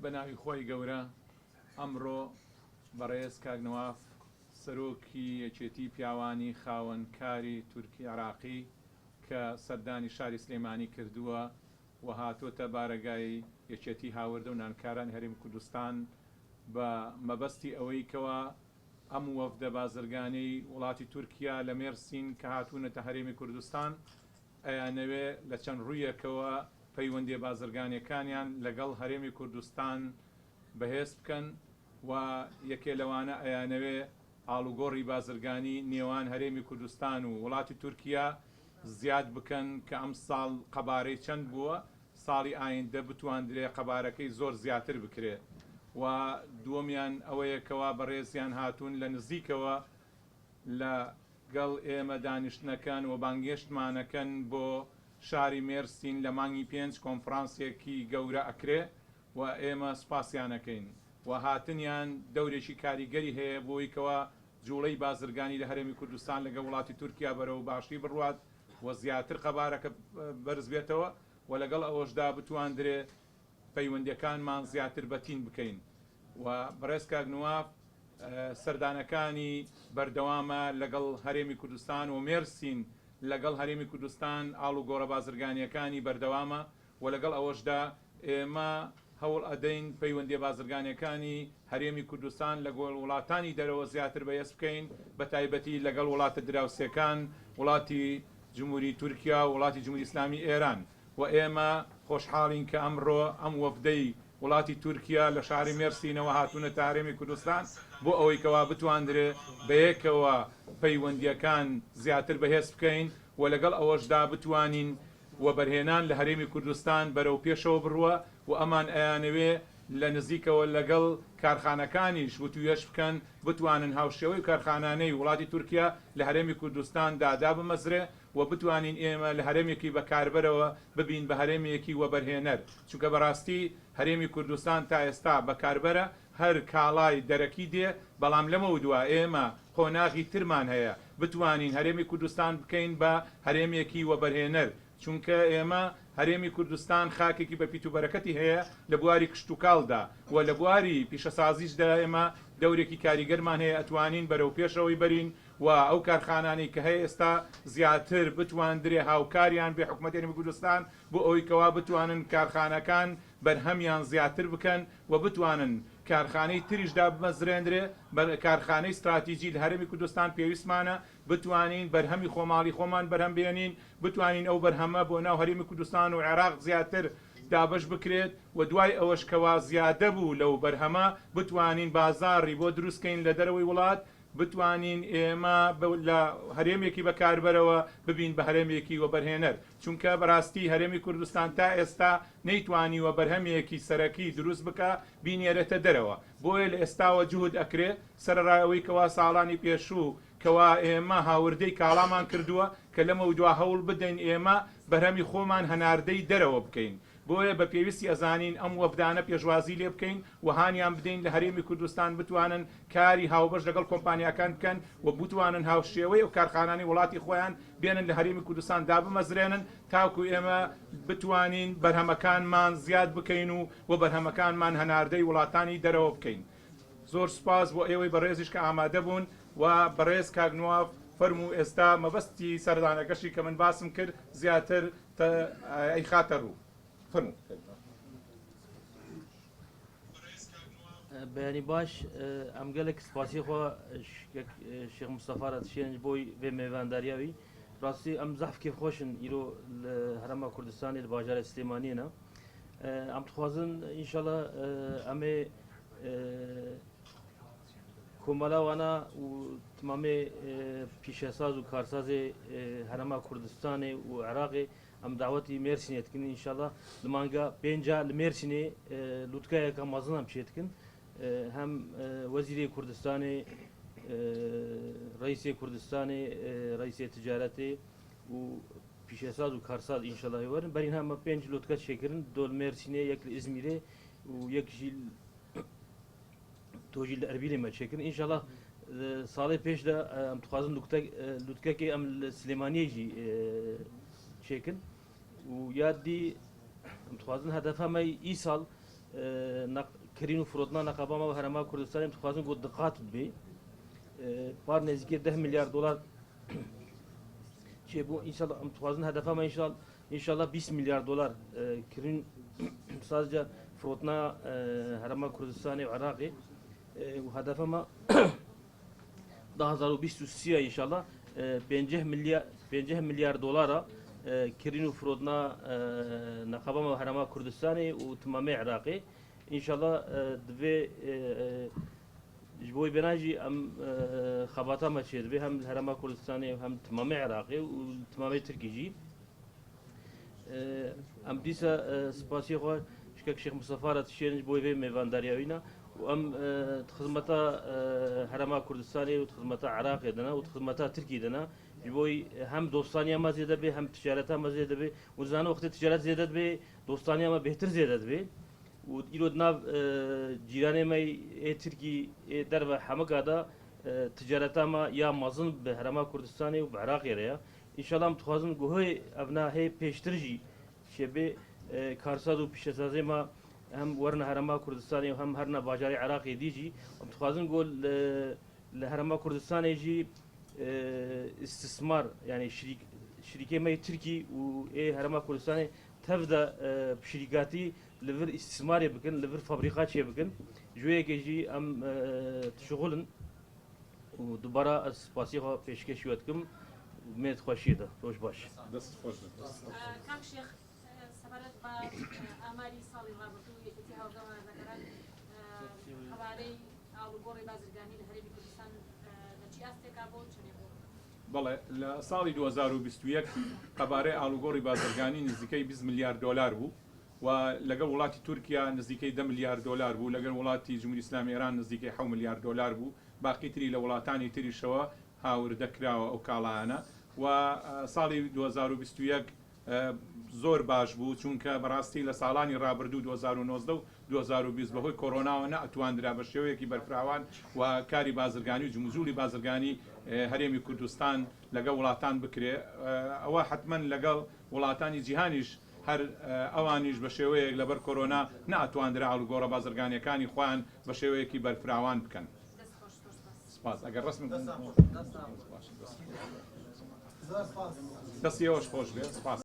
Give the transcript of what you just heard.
بەناوی خۆی گەورە ئەمڕۆ بەڕێز کاگنەواف سەرۆکی یەکێتی پیاوانی خاوەنکاری تورکی عراقی کە سەردانی شاری سلێمانی کردووە و هاتوۆتە بارەگای یەکێتی هاوردە و نانکارانی هەرێمی کوردستان بە مەبەستی ئەوەی کەوە ئەم وەفدە بازرگانەی وڵاتی تورکیا لە مێرسین کە هاتوونەتە هەرێمی کوردستان ئەیانەوێ لە چەند ڕوویەکەوە پەیوەندی بازرگانیەکانیان لەگەڵ هەرێمی کوردستان بەهێز بکەن و یەکێ لەوانە ئەیانەوێ ئاڵوگۆڕی بازرگانی نێوان هەرێمی کوردستان و وڵاتی تورکیا زیاد بکەن کە ئەم ساڵ قەبارەی چەند بووە ساڵی ئایندە بتواندرێ قەبارەکەی زۆر زیاتر بکرێت و دووەمیان ئەوەیەکەوە بەڕێزیان هاتوون لە نزیکەوە لەگەڵ ئێمە دانیشتنەکەن و بانگێشتمانەکەن بۆ شاری مێرسین لە مانگی 5 کۆنفرانسێکی گەورە ئەکرێ و ئێمە سوپاسیانەکەین و هاتنیان دەورێکی کاریگەری هەیە بۆیکەوە جوڵەی بازرگانی لە هەرێمی کوردستان لەگە وڵاتی تورکیا بەرەو باشی بڕوات و زیاتر قەبارەکە بەرز بێتەوە و لەگەڵ ئەوەشدا بتواندرێ پەیوەندیەکانمان زیاتر بەتین بکەین و بەڕێز کاگنەواف سەردانەکانی بەردەوامە لەگەڵ هەرێمی کوردستان و مێرسین لەگەڵ هەرێمی کوردستان ئاڵوگۆڕە بازرگانیەکانی بەردەوامە و لەگەڵ ئەوەشدا ئێمە هەوڵ ئەدەین پەیوەندی بازرگانیەکانی هەرێمی کوردستان لەگەڵ وڵاتانی دەرەوە زیاتر بەهێز بکەین بە تایبەتی لەگەڵ وڵاتە دراوسێکان وڵاتی جمهوری تورکیا و وڵاتی جمهوری ئیسلامی ئێران و ئێمە خۆشحاڵین کە ئەمڕۆ ئەم وەفدەی وڵاتی تورکیا لە شاری مێرسینەوە هاتوونە تا هەرێمی کوردستان بۆ ئەوەی کەوا بتواندرێ بەیەکەوە پەیوەندیەکان زیاتر بەهێز بکەین و لەگەڵ ئەوەشدا بتوانین و بەرهێنان لە هەرێمی کوردستان بەرەو پێشەوە بڕوە و ئەمان ئەیانەوێ لە نزیکەوە لەگەڵ کارخانەکانیش وتوێش بکەن بتوانن هاوشێوەی کارخانانەی وڵاتی تورکیا لە هەرێمی کوردستان دادا بمەزرێ و بتوانین ئێمە لە هەرێمێکی بەکاربەرەوە ببین بە هەرێمێکی وەبەرهێنەر چونکە بەڕاستی هەرێمی کوردستان تا ئێستا بەکاربەرە هەر کاڵای دەرەکی دێ بەڵام لەمە دووە ئێمە خۆناغی ترمان هەیە بتوانین هەرێمی کوردستان بکەین بە هەرێمێکی وەبەرهێنەر چونکە ئێمە هەرێمی کوردستان خاکێکی بە پیت و بەرەکەتی هەیە لە بواری کشت و کاڵدا و لە بواری پیشەسازیشدا ئێمە دەورێکی کاریگەرمان هەیە ئەتوانین بەرەو پێشەوەی بەرین و ئەو کارخانانی کە هەیە ئێستا زیاتر بتواندرێ هاوکاریان بێ حکوومەتی هەرێمی کوردستان بۆ ئەوەی کەوا بتوانن کارخانەکان بەرهەمیان زیاتر بکەن و بتوانن کارخانەی تریشدا بمەزرێنرێ بە کارخانەی استراتیژی لە هەرێمی کوردستان پێویستمانە بتوانین بەرهەمی خۆماڵی خۆمان بەرهەم بێنین بتوانین ئەو بەرهەمە بۆ ناو هەرێمی کوردستان و عێراق زیاتر دابش بکرێت و دوای ئەوەش کەوا زیادە بوو لەو بەرهەمە بتوانین بازاڕی بۆ دروستکەین لە دەرەوەی وڵات بتوانین ئێمە لە هەرێمێکی بەکاربەرەوە ببین بە هەرێمێکی وەبەرهێنەر چونکە بەڕاستی هەرێمی کوردستان تا ئێستا نەیتوانی وە بەرهەمێکی سەرەکی دروست بکە بینێرێتە دەرەوە بۆیە لە ئێستاوە جوهود ئەکرێ سەرڕایەوەی کەوا ساڵانی پێشوو کەوا ئێمە هاوردەی کاڵامان کردووە کە لەمە دوا هەوڵ بدەین ئێمە بەرهەمی خۆمان هەناردەی دەرەوە بکەین بۆیە بە پێویستی ئەزانین ئەم وەفدانە پێشوازی لێ بکەین و هانیان بدەین لە هەرێمی کوردستان بتوانن کاری هاوبەش لەگەڵ کۆمپانیاکان بکەن و بتوانن هاوشێوەی و کارخانانی وڵاتی خۆیان بێنن لە هەرێمی کوردستان دابمەزرێنن تاکو ئێمە بتوانین بەرهەمەکانمان زیاد بکەین و بەرهەمەکانمان هەناردەی وڵاتانی دەرەوە بکەین. زۆر سوپاس بۆ ئێوەی بەڕێزیش کە ئامادە بوون و بەڕێز کاگنەواف فەرموو ئێستا مەبەستی سەردانەکەشی کە من باسم کرد زیاتر ئەی خاتە ڕوو. بەیانی باش ئەم گەلێک سپاسی خۆ شێخ مستەفا شێنج بۆی بێ میێوانداریاوی ڕاستی ئەم زەحفکێ خۆشن ئیرۆ لە هەرەما کوردستانی لە باژارە سلێمانیەنە ئەم دخوازن ئینشەڵە ئەمێ کۆمەلاوانە و تمامێ پیشەساز و کارسازێ هەرەما کوردستانی و عێراقێ ئەم داوەتی مێرسینێتکن ئینشەڵە لە مانگە پێنجا لە مێرسینێ لوتکایەکە مەزنم پێتکن هەم وەزیری کوردستانی ڕئیسی کوردستانی ڕئیسی تجارەتی و پیشەساز و کارساز ئینشەڵە وەرن بەرین هەمە پێنج لوتکە شێکردن دۆ مێرسینێ یەک لە ئیزمیرێ و یەکژی تۆژی لە ئەربیلێ مەچێکردن ئینشەڵە ساڵی پێشدا ئەم دخوازن لوتکەکی ئەم سلێمانیەژی چێکن و یادی ئەم دخوازن هەدەفەمەی ئی ساڵ کرین و فرۆتنا نەقەبامەوە هەرەما کوردستانی دخوازن گۆ دقات بێ پار نزیکێ 10 میلیارد دلار چێ بوو ئینشاءالله ئەم دخوازن هەدەفەمە ئینشاءالله 20 میلیارد دلار کرین سازجا فرۆتنا هەرەما کوردستانی و عێراقی و هەدەفەمە 2023 ئینشاءالله 5 میلیارد دلارە کرین و فرۆتنا نەقەبامەوە هەرەما کوردستانی و تمامی عێراقی ئینشاءالله دەبێ ji bo benajî em xebata me çê dibê hem herêma Kurdistanê hem timamê Iraqê û timamê Tirkî jî em dîsa spasiyê xwe şikek Şêx Mustefa re tişêrin ji bo vê mêvandariya wî ne û em xizmeta herêma Kurdistanê û xizmeta Iraqê de ne û xizmeta Tirkî de ne ji bo hem dostaniya me zêde bê hem ticareta me zêde bê û zanim wextê ticaret zêde dibê dostaniya me bêhtir zêde dibê û îro di nav cîranê me ê Tirkî ê derve hemika da ticareta me ya mezin bi herêma Kurdistanê û bi Iraqê re ya înşallah em dixwazin guhê ev na hê pêştir jî şêbê karsaz û pîşesazê me hem werin herêma Kurdistanê û hem herina bajarê Iraqê dî jî em dixwazin got li herêma Kurdistanê jî istismar yani şirîkê me Tirkî û ê herêma Kurdistanê tev de şirîkatî li vir istismarê bikin li vir fabrîqa çê bikin ji wê yekê jî em dişuxulin û dubara ez spasiyê xwe pêşkêşî we dikim mê dixweşiyê de roj baş. دەست خۆش کاک شێخ سەبارەت بە ئاماری ساڵی ڕابردوو یەکێتی هاوڵاتیان خەبارەی ئاڵوگۆڕی بازرگانی لە هەرێمی کوردستان لە چی ئاستێکا بۆ چنێ بۆ بەڵێ لە ساڵی 2021 قەبارەی ئاڵوگۆڕی بازرگانی نزیکەی 20 میلیارد دلار بوو و لەگەڵ وڵاتی تورکیا نزیکەی 10 میلیارد دلار بوو لەگەڵ وڵاتی جمهوری ئیسلامی ئێران نزیکەی 7 میلیارد دلار بوو باقی تری لە وڵاتانی تریشەوە هاوردە کراوە ئەو کاڵایانە و ساڵی 2021 زۆر باش بوو چونکە بەڕاستی لە ساڵانی ڕابردوو 2019 و 2020 بەهۆی کۆرۆناوە نەئەتواندرا بە شێوەیەکی بەرفراوان و کاری بازرگانی و جموزوری بازرگانی هەرێمی کوردستان لەگەڵ وڵاتان بکرێ ئەوە حتمما لەگەڵ وڵاتانی جیهانیش هەر ئەوانیش بە شێوەیەک لەبەر کۆرۆنا نەئەتواندرا ئاڵوگۆڕە بازرگانیەکانی خۆیان بە شێوەیەکی بەرفراوان بکەن. سپاس ئەگەر ڕسم دەستی ئەوەش خۆش بێت سپاس.